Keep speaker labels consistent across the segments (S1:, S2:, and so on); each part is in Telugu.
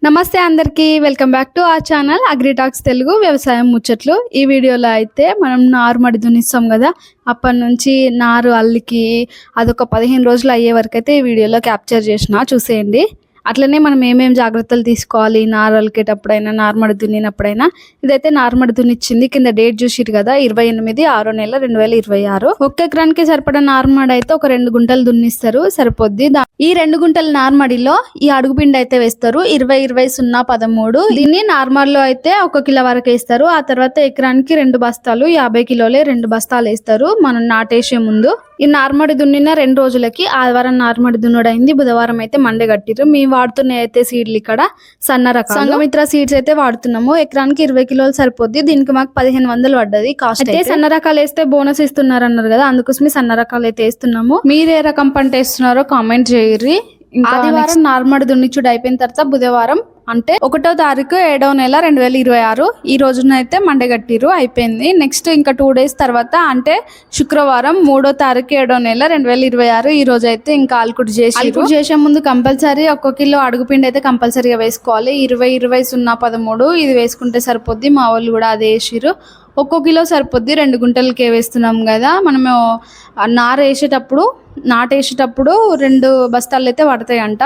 S1: నమస్తే అందరికీ. Welcome back to our channel Agritalks Telugu వ్యవసాయం ముచ్చట్లు. ఈ వీడియోలో అయితే మనం నారుమడి దున్నిస్తాం కదా, అప్పటి నుంచి నారు అల్లికి అదొక 15 రోజులు అయ్యే వరకు అయితే ఈ వీడియోలో క్యాప్చర్ చేసిన చూసేయండి. అట్లనే మనం ఏమేమి జాగ్రత్తలు తీసుకోవాలి నారు అలికేటప్పుడైనా నారుమడి దున్నినప్పుడైనా. ఇదైతే నారుమడి దున్నిచ్చింది, కింద డేట్ చూసిరు కదా 28/6/2026. ఒక్క ఎకరానికి సరిపడా నారుమడి అయితే ఒక 2 గుంటలు దున్నిస్తారు సరిపోద్ది. ఈ 2 గుంటల నార్మడిలో ఈ అడుగుపిండి అయితే వేస్తారు 20-20-0-13. దీన్ని నార్మల్లో అయితే 1 కిలో వరకు వేస్తారు. ఆ తర్వాత ఎకరానికి 2 బస్తాలు 50 కిలోలే 2 బస్తాలు వేస్తారు మనం నాటేసే ముందు. ఈ నార్మడి దున్నిన 2 రోజులకి ఆదివారం నార్మడి దున్నుడైంది, బుధవారం అయితే మండే కట్టిరు. మేము వాడుతున్న అయితే సీడ్లు ఇక్కడ సన్న రకాలు సంఘమిత్ర సీడ్స్ అయితే వాడుతున్నాము. ఎకరానికి 20 కిలోలు సరిపోద్ది. దీనికి మాకు 1500 పడ్డది కాస్ట్. అయితే సన్న రకాలు వేస్తే బోనస్ ఇస్తున్నారు అన్నారు కదా, అందుకోసమే సన్న రకాలు అయితే వేస్తున్నాము. మీరు ఏ రకం పంట వేస్తున్నారో కామెంట్ చేయర్రి. ఆదివారం నార్మడి దున్నిచుడు అయిపోయిన తర్వాత బుధవారం అంటే 1వ తారీఖు 7వ నెల 2026 ఈ రోజునైతే మండే కట్టిరు అయిపోయింది. నెక్స్ట్ ఇంకా 2 డేస్ తర్వాత అంటే శుక్రవారం 3వ తారీఖు 7వ నెల 2026 ఈ రోజు అయితే ఇంకా అలుకుడు చేసే ముందు కంపల్సరీ 1 కిలో అడుగుపిండి అయితే కంపల్సరీగా వేసుకోవాలి. 20-20-0-13 ఇది వేసుకుంటే సరిపోద్ది. మా వాళ్ళు కూడా అదే వేసిరు. 1 కిలో సరిపోద్ది, 2 గుంటలకే వేస్తున్నాం కదా. మనము నాటేసేటప్పుడు 2 బస్తాలు అయితే పడతాయి అంట.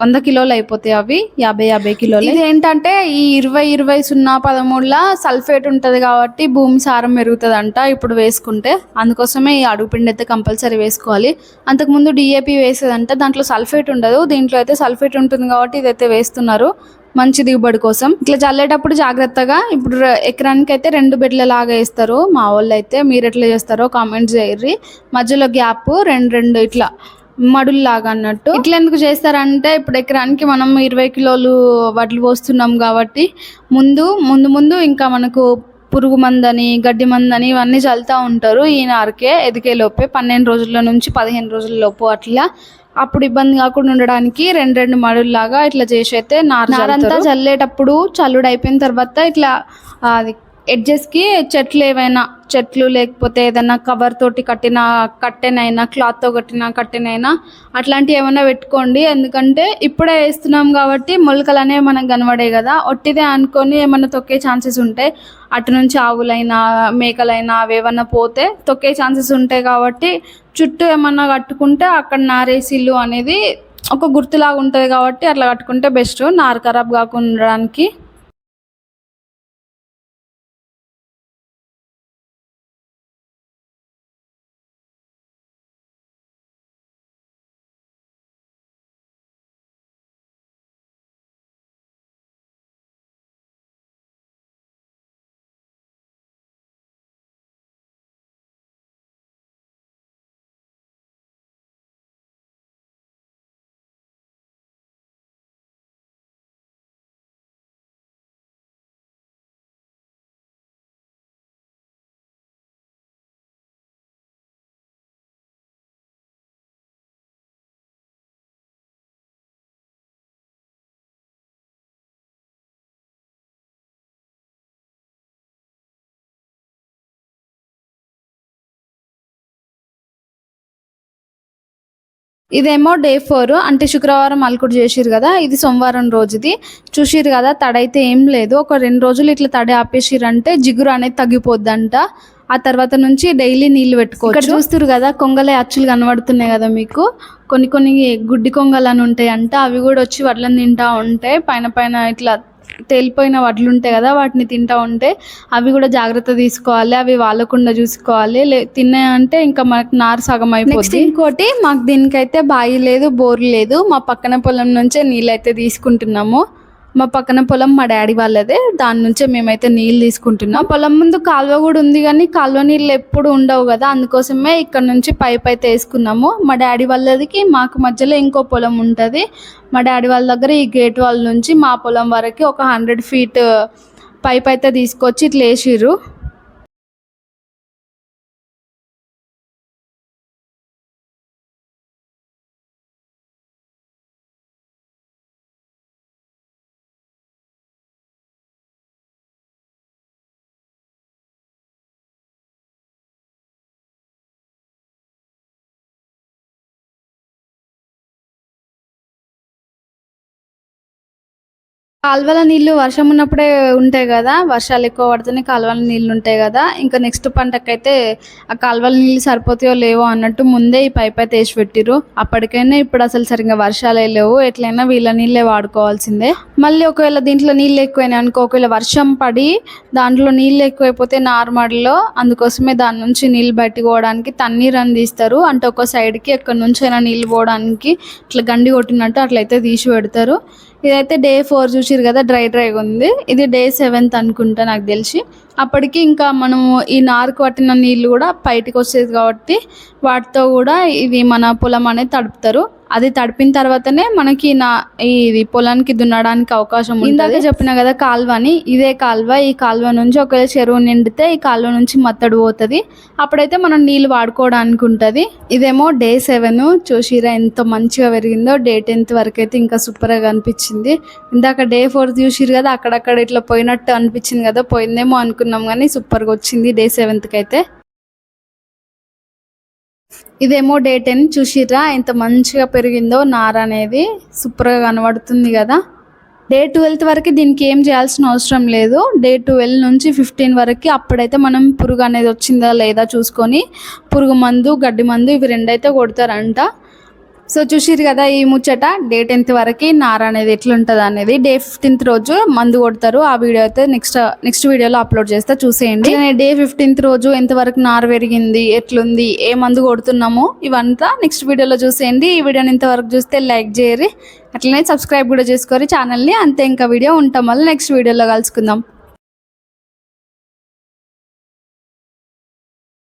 S1: 100 కిలోలు అయిపోతాయి అవి, 50 కిలోలు. ఇది ఏంటంటే ఈ 20-20-0-13 సల్ఫేట్ ఉంటది కాబట్టి భూమి సారం పెరుగుతుంది అంట ఇప్పుడు వేసుకుంటే. అందుకోసమే ఈ అడుగుపిండి అయితే కంపల్సరీ వేసుకోవాలి. అంతకుముందు DAP వేసేదంట, దాంట్లో సల్ఫేట్ ఉండదు, దీంట్లో అయితే సల్ఫేట్ ఉంటుంది కాబట్టి ఇదైతే వేస్తున్నారు మంచి దిగుబడి కోసం. ఇట్లా చల్లేటప్పుడు జాగ్రత్తగా. ఇప్పుడు ఎకరానికి అయితే 2 బెడ్ల లాగా వేస్తారు మా వాళ్ళు అయితే. మీరు ఎట్లా చేస్తారో కామెంట్ చేయర్రి. మధ్యలో గ్యాప్ 2 ఇట్లా మడుల్లాగా అన్నట్టు. ఇట్లా ఎందుకు చేస్తారంటే ఇప్పుడు ఎకరానికి మనం 20 కిలోలు వడ్లు పోస్తున్నాం కాబట్టి ముందు ఇంకా మనకు పురుగు మందని గడ్డి మందని ఇవన్నీ చల్లుతూ ఉంటారు ఈ నారుకే ఎదిగే లోపే 12 రోజుల నుంచి 15 రోజుల లోపు అట్లా. అప్పుడు ఇబ్బంది కాకుండా ఉండడానికి 2 మడుల్లాగా ఇట్లా చేసి అయితే నారంతా చల్లేటప్పుడు చల్లుడు అయిపోయిన తర్వాత ఇట్లా అది ఎడ్జెస్కి చెట్లు లేకపోతే ఏదైనా కవర్ తోటి కట్టిన కట్టెనైనా క్లాత్తో కట్టిన కట్టెనైనా అట్లాంటివి ఏమైనా పెట్టుకోండి. ఎందుకంటే ఇప్పుడే వేస్తున్నాం కాబట్టి మొలకలు అనేవి మనకు కనబడే కదా, ఒట్టిదే అనుకొని ఏమైనా తొక్కే ఛాన్సెస్ ఉంటాయి. అటు నుంచి ఆవులైనా మేకలైనా అవి ఏమన్నా పోతే తొక్కే ఛాన్సెస్ ఉంటాయి కాబట్టి చుట్టూ ఏమన్నా కట్టుకుంటే అక్కడ నారేసిల్లు అనేది ఒక గుర్తులాగా ఉంటుంది కాబట్టి అట్లా కట్టుకుంటే బెస్ట్, నారు ఖరాబ్ కాకుండా ఉండడానికి. ఇదేమో డే 4 అంటే శుక్రవారం అలుకుడు చేసిరు కదా, ఇది సోమవారం రోజుది. చూసిరు కదా తడైతే ఏం లేదు. ఒక 2 రోజులు ఇట్లా తడి ఆపేసిరంటే జిగురు అనేది తగ్గిపోద్దంట. ఆ తర్వాత నుంచి డైలీ నీళ్లు పెట్టుకోవచ్చు. ఇక్కడ చూస్తురు కదా కొంగలే అచ్చులు కనబడుతున్నాయి కదా మీకు, కొన్ని గుడ్డి కొంగలు అని ఉంటాయి అంట. అవి కూడా వచ్చి వడ్లను తింటా ఉంటాయి. పైన ఇట్లా తేలిపోయిన వడ్లు ఉంటాయి కదా వాటిని తింటా ఉంటే అవి కూడా జాగ్రత్త తీసుకోవాలి, అవి వాళ్ళకుండా చూసుకోవాలి. తిన్నాయంటే ఇంకా మనకు నారు సగం అయిపోతుంది. నెక్స్ట్ ఇంకోటి, మాకు దీనికైతే బావి లేదు, బోర్ లేదు. మా పక్కన పొలం నుంచే నీళ్ళు అయితే తీసుకుంటున్నాము. మా పక్కన పొలం మా డాడీ వాళ్ళదే, దాని నుంచే మేమైతే నీళ్ళు తీసుకుంటున్నాం. పొలం ముందు కాలువ కూడా ఉంది కానీ కాలువ నీళ్ళు ఎప్పుడు ఉండవు కదా, అందుకోసమే ఇక్కడ నుంచి పైప్ అయితే వేసుకున్నాము. మా డాడీ వాళ్ళదికి మాకు మధ్యలో ఇంకో పొలం ఉంటుంది. మా డాడీ వాళ్ళ దగ్గర ఈ గేట్ వాళ్ళ నుంచి మా పొలం వరకు ఒక 100 ఫీట్ పైప్ అయితే తీసుకొచ్చి ఇట్లా వేసిర్రు. కాలువల నీళ్ళు వర్షం ఉన్నప్పుడే ఉంటాయి కదా, వర్షాలు ఎక్కువ పడితేనే కాలువల నీళ్ళు ఉంటాయి కదా. ఇంకా నెక్స్ట్ పంటకైతే ఆ కాలువల నీళ్ళు సరిపోతాయో లేవో అన్నట్టు ముందే ఈ పైప్ అయితే వేసి పెట్టిరు. అప్పటికైనా ఇప్పుడు అసలు సరిగ్గా వర్షాలే లేవు, ఎట్లయినా వీళ్ళ నీళ్ళే వాడుకోవాల్సిందే. మళ్ళీ ఒకవేళ దీంట్లో నీళ్ళు ఎక్కువైనాయి అనుకో, ఒకవేళ వర్షం పడి దాంట్లో నీళ్ళు ఎక్కువైపోతే నార్మల్లో, అందుకోసమే దాని నుంచి నీళ్ళు బయటకు పోవడానికి తన్నీరు అని తీస్తారు. అంటే ఒక సైడ్కి ఎక్కడి నుంచి అయినా నీళ్ళు పోవడానికి ఇట్లా గండి కొట్టినట్టు అట్లయితే తీసి పెడతారు. ఇదైతే డే 4 చూసిరు కదా, డ్రైగా ఉంది. ఇది డే 7 అనుకుంటా నాకు తెలిసి. అప్పటికి ఇంకా మనము ఈ నారుకు పట్టిన నీళ్ళు కూడా బయటికి వచ్చేది కాబట్టి వాటితో కూడా ఇది మన పొలం అనేది తడుపుతారు. అది తడిపిన తర్వాతనే మనకి ఇది పొలానికి దున్నడానికి అవకాశం ఉంటుంది. ఇందాక చెప్పిన కదా కాలువ అని, ఇదే కాలువ. ఈ కాలువ నుంచి ఒకవేళ చెరువు నిండితే ఈ కాలువ నుంచి మత్తడి పోతుంది, అప్పుడైతే మనం నీళ్ళు వాడుకోవడానికి ఉంటుంది. ఇదేమో డే 7 చూసిరా ఎంత మంచిగా పెరిగిందో. డే 10 వరకు అయితే ఇంకా సూపర్గా కనిపించింది. ఇందాక డే 4 చూసిరు కదా, అక్కడక్కడ ఇట్లా పోయినట్టు అనిపించింది కదా, పోయిందేమో అనుకున్నాం కానీ సూపర్గా వచ్చింది డే 7కి అయితే. ఇదేమో డే 10 చూసిర్రా ఎంత మంచిగా పెరిగిందో నార అనేది, సూపర్గా కనబడుతుంది కదా. డే 12 వరకు దీనికి ఏం చేయాల్సిన అవసరం లేదు. డే 12 నుంచి 15 వరకు అప్పుడైతే మనం పురుగు అనేది వచ్చిందా లేదా చూసుకొని పురుగు మందు, గడ్డి మందు ఇవి రెండైతే కొడతారంట. సో చూసిరు కదా ఈ ముచ్చట. డే 10 వరకు నార అనేది ఎట్లుంటుంది అనేది డే 15 రోజు మందు కొడతారు. ఆ వీడియో అయితే నెక్స్ట్ వీడియోలో అప్లోడ్ చేస్తా, చూసేయండి. డే 15 రోజు ఎంతవరకు నార పెరిగింది, ఎట్లుంది, ఏ మందు కొడుతున్నాము, ఇవంతా నెక్స్ట్ వీడియోలో చూసేయండి. ఈ వీడియోని ఇంతవరకు చూస్తే లైక్ చేయరి, అట్లనే సబ్స్క్రైబ్ కూడా చేసుకోరు ఛానల్ని. అంతే, ఇంకా వీడియో ఉంటాం. మళ్ళీ నెక్స్ట్ వీడియోలో కలుసుకుందాం.